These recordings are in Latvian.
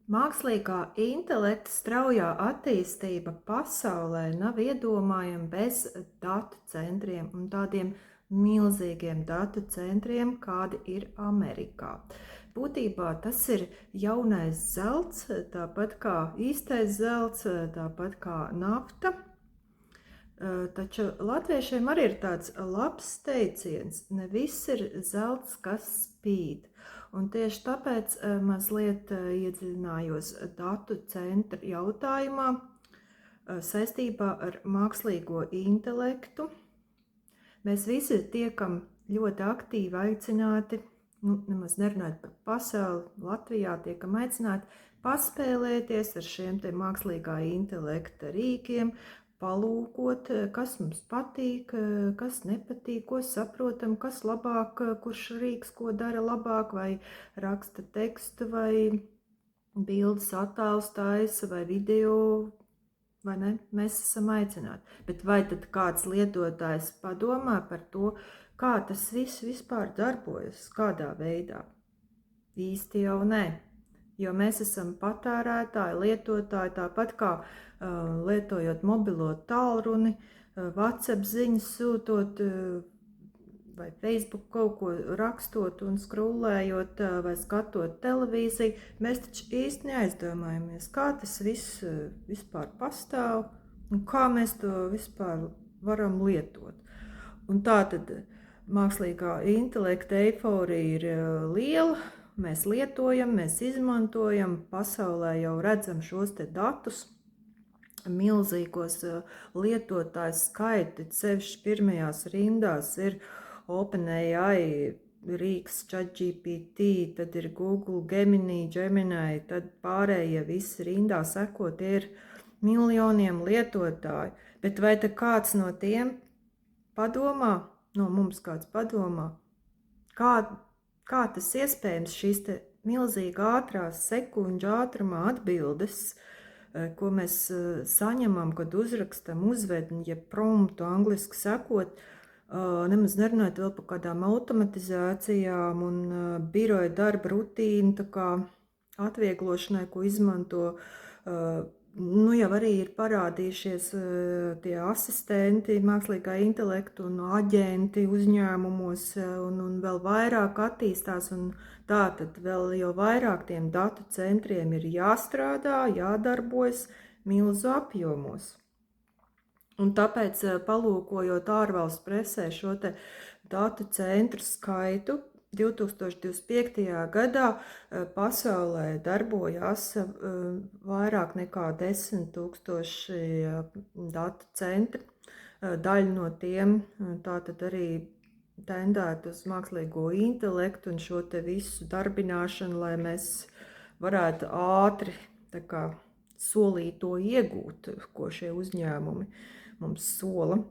Mākslīgā intelekta straujā attīstība pasaulē nav iedomājama bez datu centriem un tādiem milzīgiem datu centriem, kādi ir Amerikā. Būtībā tas ir jaunais zelts, tāpat kā īstais zelts, tāpat kā nafta. Taču latviešiem arī ir tāds labs teiciens: ne viss ir zelts, kas spīd. Un tieši tāpēc mazliet iedziļinājos datu centra jautājumā saistībā ar mākslīgo intelektu. Mēs visi tiekam ļoti aktīvi aicināti, nemaz nerunājot par pasauli, Latvijā tiekam aicināti paspēlēties ar šiem te mākslīgā intelekta rīkiem, palūkot, kas mums patīk, kas nepatīk, ko saprotam, kas labāk, kurš rīks ko dara labāk, vai raksta tekstu, vai bildes attēlus taisa, vai video, vai ne? Mēs esam aicināti. Bet vai tad kāds lietotājs padomā par to, kā tas viss vispār darbojas, kādā veidā? Īsti jau nē. Jo mēs esam patērētāji, lietotāji, tāpat kā lietojot mobilo tālruni, WhatsApp ziņas sūtot vai Facebook kaut ko rakstot un skrullējot vai skatot televīziju, mēs taču īsti neaizdomājamies, kā tas viss vispār pastāv un kā mēs to vispār varam lietot. Un tā tad mākslīgā intelekta eiforija ir liela. Mēs lietojam, mēs izmantojam, pasaulē jau redzam šos te datus, milzīgos lietotāju skaiti, sevišķi pirmajās rindās ir OpenAI rīks, ChatGPT, tad ir Google, Gemini, tad pārējie visi rindā seko, tie ir miljoniem lietotāju. Bet vai te kāds no tiem padomā, no mums kāds padomā, kā tas iespējams, šīs te milzīgi ātrās sekundžu ātrumā atbildes, ko mēs saņemam, kad uzrakstam uzvedni, ja promptu angliski sakot, nemaz nerunājot vēl par kādām automatizācijām un biroja darba rutīnu, tā kā atvieglošanai, ko izmanto. Jau arī ir parādījušies tie asistenti, mākslīgā intelekta un aģenti uzņēmumos, un vēl vairāk attīstās, un tā tad vēl jau vairāk tiem datu centriem ir jāstrādā, jādarbojas milzu apjomos. Un tāpēc, palūkojot ārvalstu presē šo te datu centru skaitu, 2025. gadā pasaulē darbojās vairāk nekā 10 000 datu centri. Daļa no tiem tātad arī tendētu uz mākslīgo intelektu un šo te visu darbināšanu, lai mēs varētu ātri tā kā solīt to iegūt, ko šie uzņēmumi mums sola.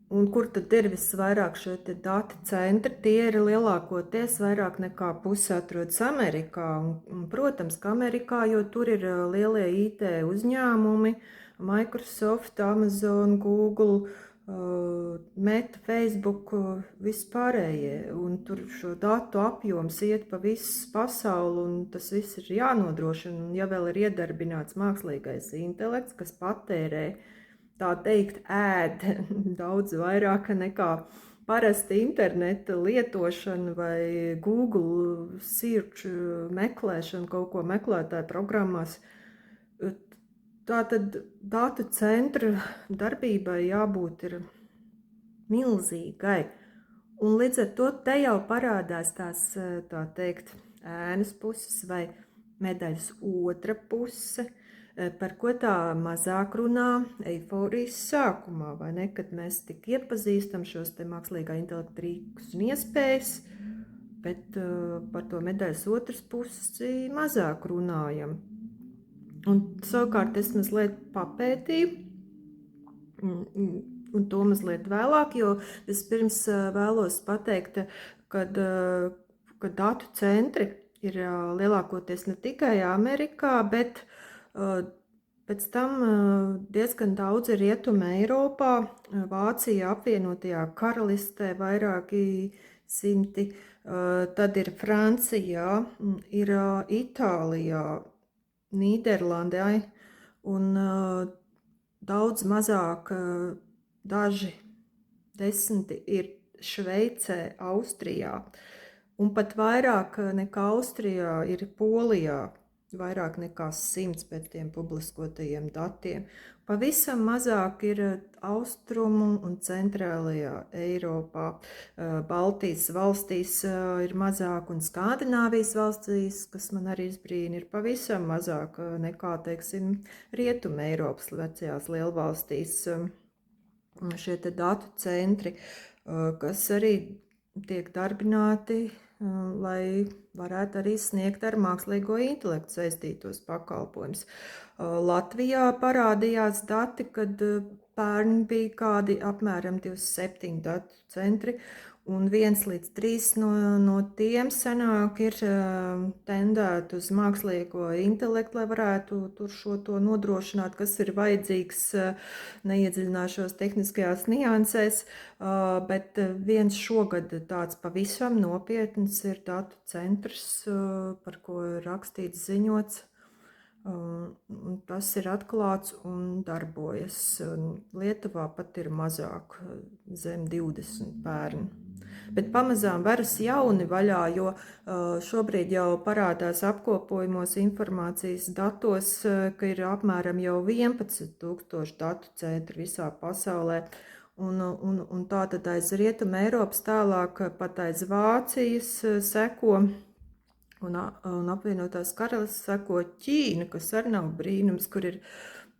Un kur tad ir visvairāk šie datu centri? Tie ir lielākoties vairāk nekā pusi atrodas Amerikā. Un, protams, ka Amerikā, jo tur ir lielie IT uzņēmumi, Microsoft, Amazon, Google, Meta, Facebook, vispārējie. Un tur šo datu apjoms iet pa visu pasauli, un tas viss ir jānodrošina. Un ja vēl ir iedarbināts mākslīgais intelekts, kas patērē, tā teikt, ēd daudz vairāk nekā parasti interneta lietošana vai Google search meklēšana, kaut ko meklētāju programmās. Tātad datu centra darbībai jābūt ir milzīgai. Un līdz ar to te jau parādās tās, tā teikt, ēnas puses vai medaļas otra puse, par ko tā mazāk runā eiforijas sākumā, vai ne, kad mēs tik iepazīstam šos te mākslīgā intelekta rīkus un iespējas, bet par to medaļas otras pusi mazāk runājam. Un savukārt es mazliet papētīju, un to mazliet vēlāk, jo es pirms vēlos pateikt, kad datu centri ir lielākoties ne tikai Amerikā, bet pēc tam diezgan daudz Rietuma Eiropā, Vācija, apvienotajā karalistē, vairāki simti. Tad ir Francijā, ir Itālijā, Nīderlandē un daudz mazāk, daži desmiti ir Šveicē, Austrijā. Un pat vairāk nekā Austrijā ir Polijā, vairāk nekā 100 pēc tiem publiskotajiem datiem. Pavisam mazāk ir austrumu un centrālajā Eiropā. Baltijas valstīs ir mazāk un Skandināvijas valstīs, kas man arī izbrīna, ir pavisam mazāk nekā, teiksim, Rietuma Eiropas vecajās lielvalstīs. Šie te datu centri, kas arī tiek darbināti, lai varētu arī sniegt ar mākslīgo intelektu saistītos pakalpojumus. Latvijā parādījās dati, kad pērn bija kādi apmēram 27 datu centri, un 1 līdz 3 no tiem senāk ir tendēti uz mākslīgo intelektu, lai varētu tur šo to nodrošināt, kas ir vajadzīgs, neiedziļināšos tehniskajās niansēs, bet viens šogad tāds pavisam nopietns ir datu centrs, par ko ir rakstīts, ziņots. Tas ir atklāts un darbojas. Lietuvā pat ir mazāk, zem 20 pērn. Bet pamazām veras jauni vaļā, jo šobrīd jau parādās apkopojumos informācijas datos, ka ir apmēram jau 11,000 datu centri visā pasaulē. Un tā tad aiz Rietuma Eiropas tālāk pat aiz Vācijas seko un apvienotās karalistes seko Ķīna, kas arī nav brīnums, kur ir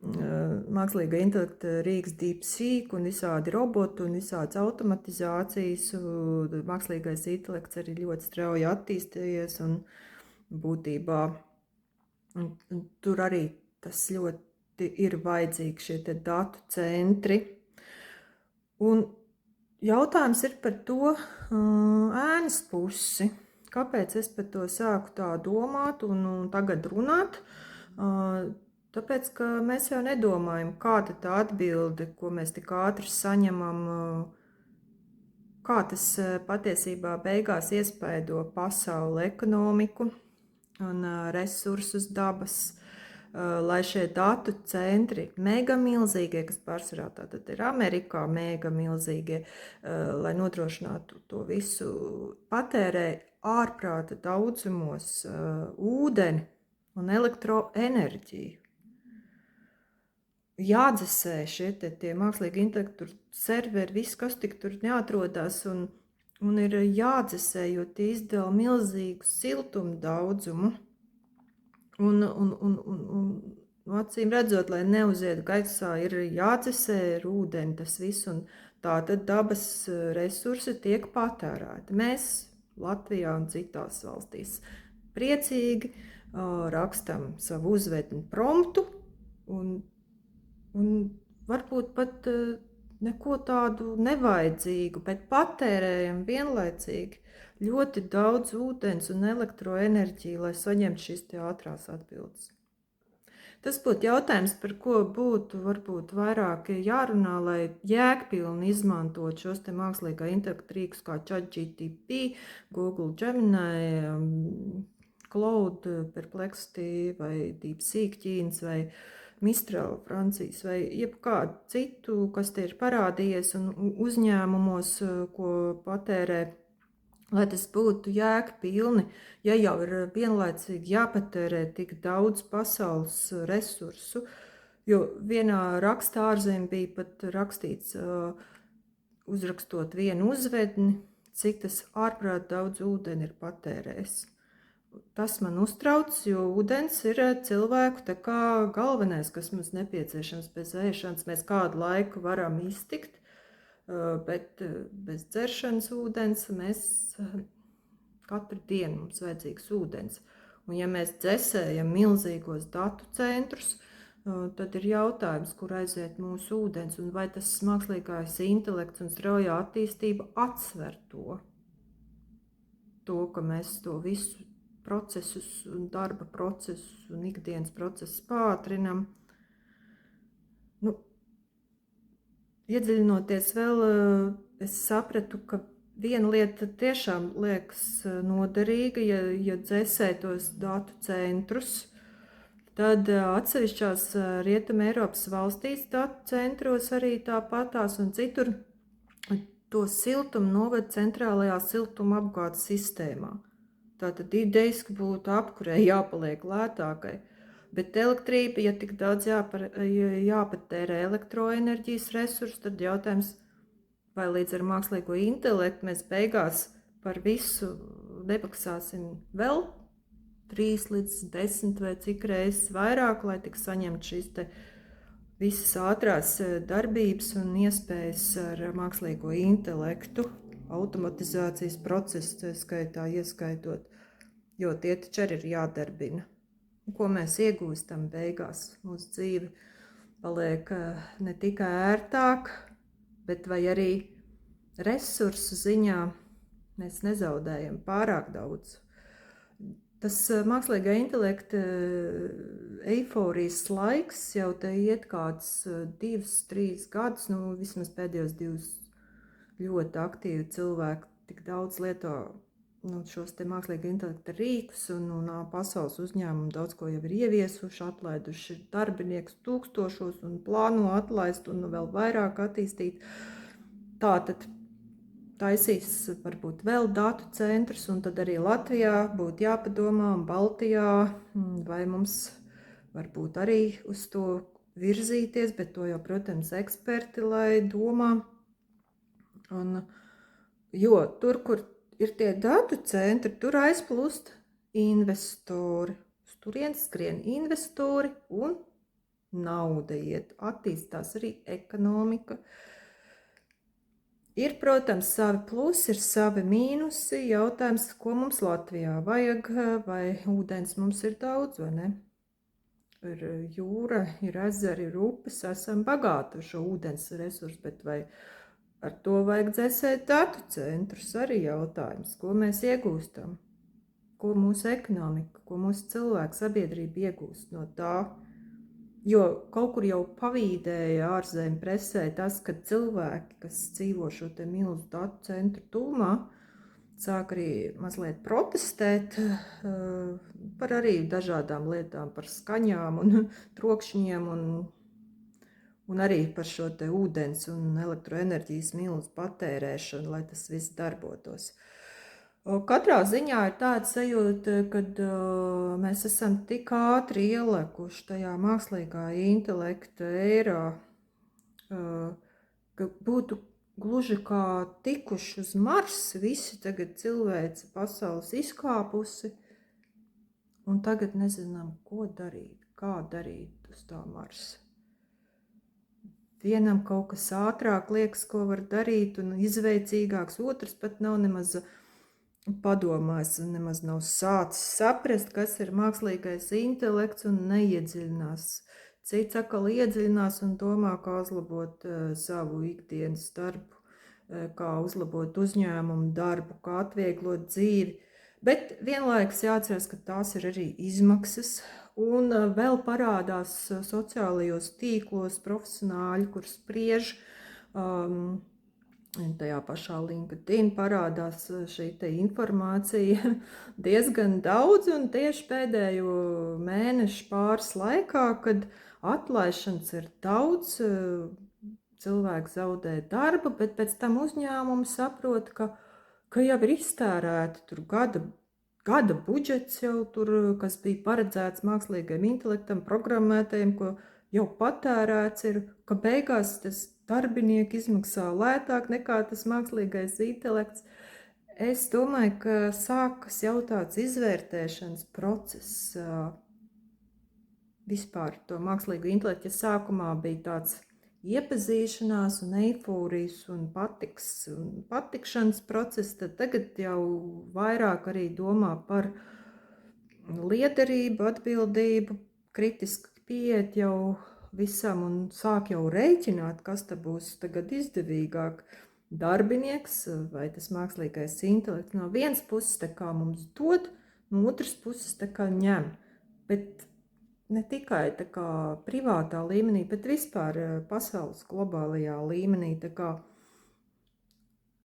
mākslīga intelekta rīks DeepSeek un visādi roboti un visādas automatizācijas. Mākslīgais intelekts arī ļoti strauji attīstījies un būtībā tur arī tas ļoti ir vajadzīgi šie te datu centri. Un jautājums ir par to ēnas pusi. Kāpēc es par to sāku tā domāt un tagad runāt? Tāpēc, ka mēs jau nedomājam, kāda tā atbilde, ko mēs tik ātri saņemam, kā tas patiesībā beigās iespaido pasauli, ekonomiku un resursus dabas, lai šie datu centri, mega milzīgie, kas pārsvarā tātad ir Amerikā mega milzīgie, lai nodrošinātu to visu, patērē ārprāta daudzumos ūdeni un elektroenerģiju. Jādzesē šie tie mākslīgi intelektu serveri, viss, kas tik tur neatrodās, un ir jādzesē, jo tie izdala milzīgu siltumu daudzumu. Un acīm redzot, lai neuziet gaisā, ir jādzesē ar ūdeni tas viss, un tā tad dabas resursi tiek patērēti. Mēs Latvijā un citās valstīs priecīgi rakstam savu uzvedni promptu, un varbūt pat neko tādu nevajadzīgu, bet patērējam vienlaicīgi ļoti daudz ūdens un elektroenerģiju, lai saņemtu šīs te ātrās atbildes. Tas būtu jautājums, par ko būtu varbūt vairāk jārunā, lai jēgpilni izmantot šos te mākslīgā intelekta rīkus kā ChatGPT, Google Gemini, Cloud, Perplexity vai DeepSeek Ķīnas vai Mistral Francijas vai jebkādu citu, kas te ir parādījies un uzņēmumos, ko patērē, lai tas būtu jēgpilni, ja jau ir vienlaicīgi jāpatērē tik daudz pasaules resursu, jo vienā rakstā ārzemē bija pat rakstīts, uzrakstot vienu uzvedni, cik tas ārprāt daudz ūdeni ir patērējis. Tas man uztrauc, jo ūdens ir cilvēku tā kā galvenais, kas mums nepieciešams. Bez ēšanas mēs kādu laiku varam iztikt, bet bez dzeršanas ūdens mēs katru dienu mums vajadzīgs ūdens. Un ja mēs dzesējam milzīgos datu centrus, tad ir jautājums, kur aiziet mūsu ūdens un vai tas mākslīgais intelekts un straujā attīstība atsver to, ka mēs to visu procesus un darba procesus un ikdienas procesus pātrinam. Iedziļinoties vēl, es sapratu, ka viena lieta tiešām liekas noderīga, ja dzēsē tos datu centrus, tad atsevišķās Rietuma Eiropas valstīs datu centros arī tāpatās un citur to siltumu noved centrālajā siltuma apgādes sistēmā. Tātad idejiski būtu apkurei jāpaliek lētākai. Bet elektrība, ja tik daudz jāpatērē elektroenerģijas resursu, tad jautājums, vai līdz ar mākslīgo intelektu mēs beigās par visu nemaksāsim vēl 3 līdz 10 vai cik reizes vairāk, lai tik saņemt šīs te visas ātrās darbības un iespējas ar mākslīgo intelektu, automatizācijas procesu skaitā ieskaitot, jo tie taču arī ir jādarbina. Ko mēs iegūstam beigās? Mūsu dzīve paliek ne tikai ērtāk, bet vai arī resursu ziņā mēs nezaudējam pārāk daudz. Tas mākslīgā intelekta eiforijas laiks jau te iet kāds 2-3 gadus, vismaz pēdējos 2 ļoti aktīvi cilvēki tik daudz lieto šos te mākslīgā intelekta rīkus un pasaules uzņēmumi daudz ko jau ir ieviesuši, atlaiduši darbiniekus tūkstošos un plāno atlaist un vēl vairāk attīstīt. Tātad taisīs varbūt vēl datu centrus, un tad arī Latvijā būtu jāpadomā un Baltijā, vai mums varbūt arī uz to virzīties, bet to jau, protams, eksperti, lai domā. Jo tur, kur ir tie datu centri, tur aizplūst investori. Uz turienes skrien investori un nauda iet, attīstās arī ekonomika. Ir, protams, savi plusi, ir savi mīnusi. Jautājums, ko mums Latvijā vajag, vai ūdens mums ir daudz, vai ne? Ir jūra, ir ezeri, ir upes, esam bagāti ar šo ūdens resursu, bet vai ar to vajag dzēsēt datu centrus? Arī jautājums, ko mēs iegūstam, ko mūsu ekonomika, ko mūsu cilvēku sabiedrība iegūst no tā. Jo kaut kur jau pavīdēja ārzemju presē tas, ka cilvēki, kas dzīvo šo te milzu datu centru tūmā, sāk arī mazliet protestēt par arī dažādām lietām, par skaņām un trokšņiem un arī par šo te ūdens un elektroenerģijas milzu patērēšanu, lai tas viss darbotos. Katrā ziņā ir tāda sajūta, kad mēs esam tik ātri ielekuši tajā mākslīgā intelekta ērā, ka būtu gluži kā tikuši uz Marsu, visi tagad cilvēci pasaules izkāpusi, un tagad nezinām, ko darīt, kā darīt uz tā Marsa. Vienam kaut kas ātrāk liekas, ko var darīt, un izveicīgāks, otrs pat nav nemaz padomājis un nemaz nav sācis saprast, kas ir mākslīgais intelekts un neiedziļinās. Cits atkal iedziļinās un domā, kā uzlabot savu ikdienas darbu, kā uzlabot uzņēmumu darbu, kā atvieglot dzīvi. Bet vienlaikus jāatcerās, ka tās ir arī izmaksas un vēl parādās sociālajos tīklos profesionāļi, kur spriež, tajā pašā LinkedIn parādās šī te informācija diezgan daudz, un tieši pēdējo mēnešu pāris laikā, kad atlaišanas ir daudz, cilvēki zaudē darbu, bet pēc tam uzņēmumi saprot, ka jau ir iztērēti tur gada budžets jau tur, kas bija paredzēts mākslīgajam intelektam, programmētajiem, ko jau patērēts ir, ka beigās tas darbinieki izmaksā lētāk nekā tas mākslīgais intelekts. Es domāju, ka sākas jau tāds izvērtēšanas process vispār to mākslīgo intelektu. Ja sākumā bija tāds iepazīšanās un eiforijas un patikšanas process, tad tagad jau vairāk arī domā par liederību, atbildību, kritiski pieiet jau visam un sāk jau rēķināt, kas te būs tagad izdevīgāk. Darbinieks vai tas mākslīgais intelekts no vienas puses tā kā mums dod, no otras puses tā kā ņem. Bet ne tikai tā kā privātā līmenī, bet vispār pasaules globālajā līmenī. Tā kā